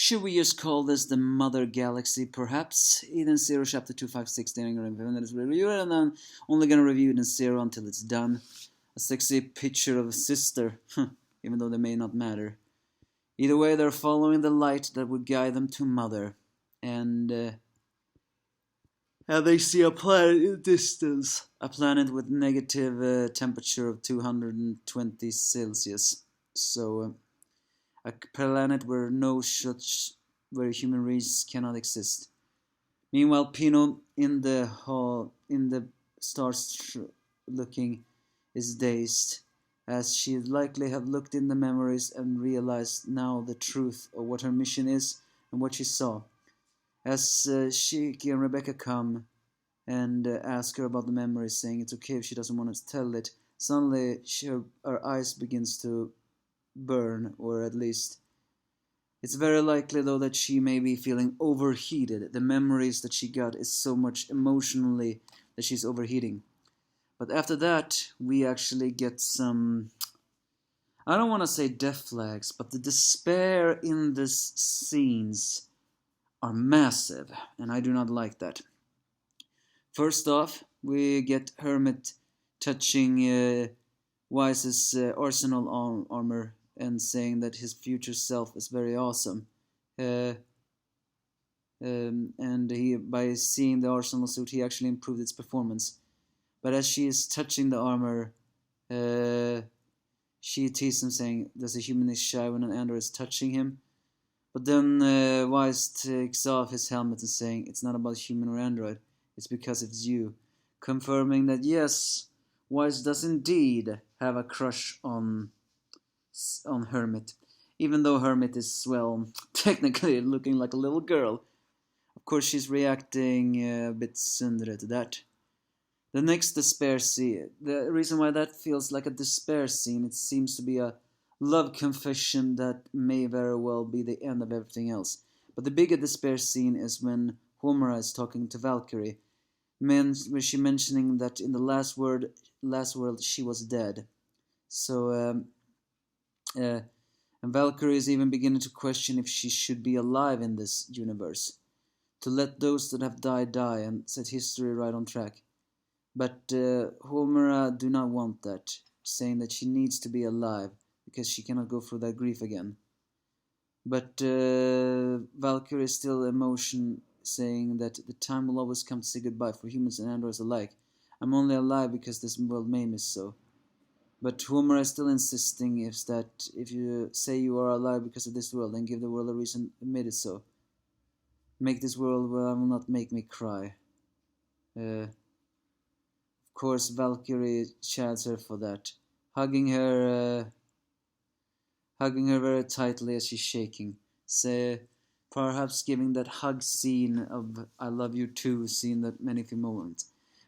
Should we just call this the Mother Galaxy, perhaps? Eden Zero, Chapter 256, I'm going to review it, and I'm only going to review Eden Zero until it's done. A sexy picture of a sister, even though they may not matter. Either way, they're following the light that would guide them to Mother. And they see a planet in the distance. A planet with negative temperature of 220 Celsius. So, a planet where where human race cannot exist. Meanwhile, Pino in the stars looking is dazed, as she likely have looked in the memories and realized now the truth of what her mission is and what she saw. As Shiki and Rebecca come and ask her about the memories, saying it's okay if she doesn't want to tell it, suddenly her eyes begins to burn, or at least it's very likely though that she may be feeling overheated. The memories that she got is so much emotionally that she's overheating. But after that, we actually get some, I don't want to say death flags, but the despair in these scenes are massive, and I do not like that. First off, we get Hermit touching Wise's arsenal armor and saying that his future self is very awesome. And he, by seeing the arsenal suit, he actually improved its performance. But as she is touching the armor, she teases him, saying, "Does a humanist shy when an android is touching him?" But then Wise takes off his helmet and saying, "It's not about human or android, it's because it's you," confirming that yes, Wise does indeed have a crush on Hermit, even though Hermit is, well, technically looking like a little girl. Of course, she's reacting a bit tsundere to that. The next despair scene, the reason why that feels like a despair scene, it seems to be a love confession that may very well be the end of everything else. But the bigger despair scene is when Homura is talking to Valkyrie, where she mentioning that in the last world she was dead. So, and Valkyrie is even beginning to question if she should be alive in this universe, to let those that have died die and set history right on track. But Homura do not want that, saying that she needs to be alive because she cannot go through that grief again. But Valkyrie is still emotion, saying that the time will always come to say goodbye for humans and androids alike. I'm only alive because this world made me so. But Homura is still insisting if you say you are alive because of this world, then give the world a reason to admit it so. Make this world where I will not make me cry. Of course, Valkyrie chats her for that, hugging her very tightly as she's shaking, perhaps giving that hug scene of "I love you too" scene that many feel moment.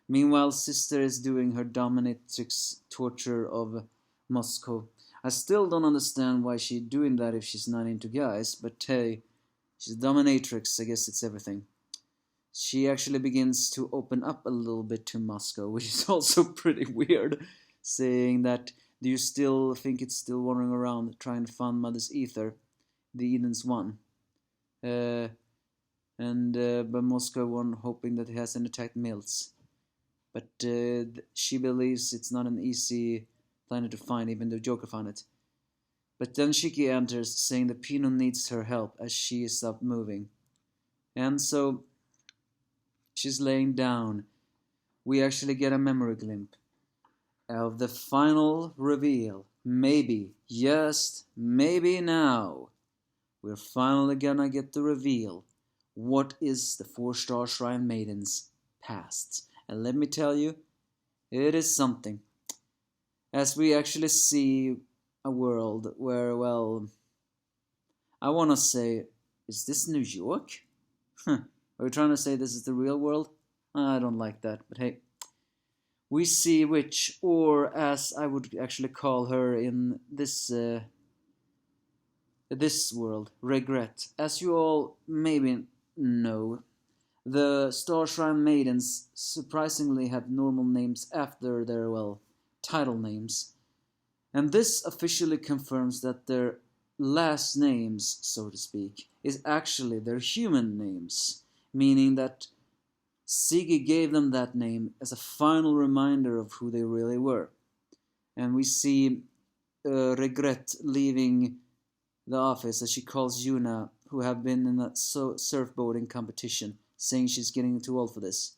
Meanwhile, Sister is doing her dominatrix torture of Moscow. I still don't understand why she's doing that if she's not into guys, but hey, she's a dominatrix, I guess it's everything. She actually begins to open up a little bit to Moscow, which is also pretty weird, saying that, "Do you still think it's still wandering around trying to find Mother's ether? The Eden's one." But Moscow one hoping that it hasn't attacked Mills. But she believes it's not an easy planet to find, even though Joker found it. But then Shiki enters, saying that Pino needs her help as she is stopped moving. And so she's laying down. We actually get a memory glimpse of the final reveal. Maybe, just maybe now, we're finally gonna get the reveal. What is the 4-star Shrine Maiden's past? And let me tell you, it is something. As we actually see a world where, well, I want to say, is this New York? Are we trying to say this is the real world? I don't like that, but hey. We see Witch, or as I would actually call her in this world, Regret. As you all maybe know, the Star Shrine Maidens surprisingly have normal names after their, well, title names. And this officially confirms that their last names, so to speak, is actually their human names, meaning that Siggy gave them that name as a final reminder of who they really were. And we see Regret leaving the office as she calls Yuna, who have been in a surfboarding competition, saying she's getting too old for this.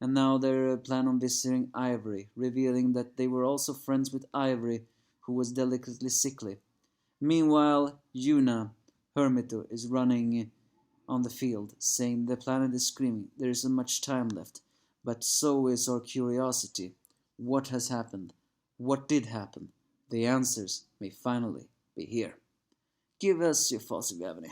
And now they're planning on visiting Ivory, revealing that they were also friends with Ivory, who was delicately sickly. Meanwhile, Yuna, Hermito, is running on the field, saying the planet is screaming, there isn't much time left. But so is our curiosity. What has happened? What did happen? The answers may finally be here. Give us your thoughts if you have any.